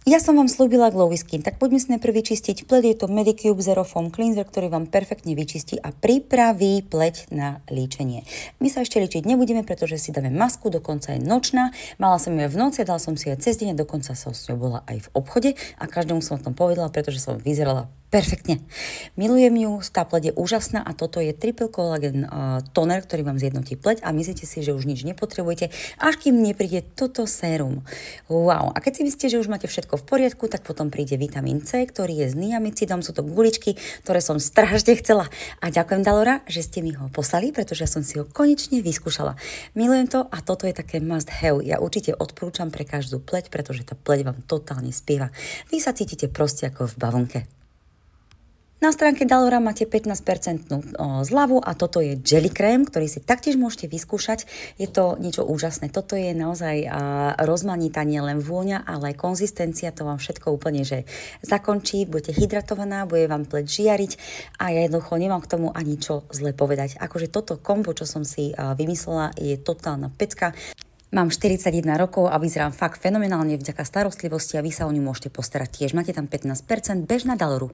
Ja som vám slúbila Glowy Skin, tak poďme si najprv vyčistiť pleť. Je to Medicube Zero Foam Cleanser, ktorý vám perfektne vyčistí a pripraví pleť na líčenie. My sa ešte líčiť nebudeme, pretože si dáme masku, dokonca je nočná. Mala som ju aj v noci, dala som si aj cez deň, dokonca som s ňou bola aj v obchode a každému som o tom povedala, pretože som vyzerala perfektne. Milujem ju, tá pleť je úžasná a toto je Triple Collagen toner, ktorý vám zjednotí pleť a myslíte si, že už nič nepotrebujete, až kým nepríde toto sérum. Wow, a keď si myslíte, že už máte všetko v poriadku, tak potom príde vitamín C, ktorý je s niamicidom, sú to guličky, ktoré som strašne chcela. A ďakujem, Dalora, že ste mi ho poslali, pretože ja som si ho konečne vyskúšala. Milujem to a toto je také must have. Ja určite odporúčam pre každú pleť, pretože tá pleť vám totálne spieva. Vy sa cítite proste ako v bavlnke. Na stránke Dalora máte 15% zľavu a toto je jelly krém, ktorý si taktiež môžete vyskúšať. Je to niečo úžasné. Toto je naozaj rozmanitá nielen vôňa, ale aj konzistencia. To vám všetko úplne že zakončí. Budete hydratovaná, bude vám pleť žiariť a ja jednoducho nemám k tomu ani čo zle povedať. Akože toto kombo, čo som si vymyslela, je totálna pecka. Mám 41 rokov a vyzerám fakt fenomenálne vďaka starostlivosti a vy sa o ňu môžete postarať tiež. Máte tam 15%, bež na Daloru.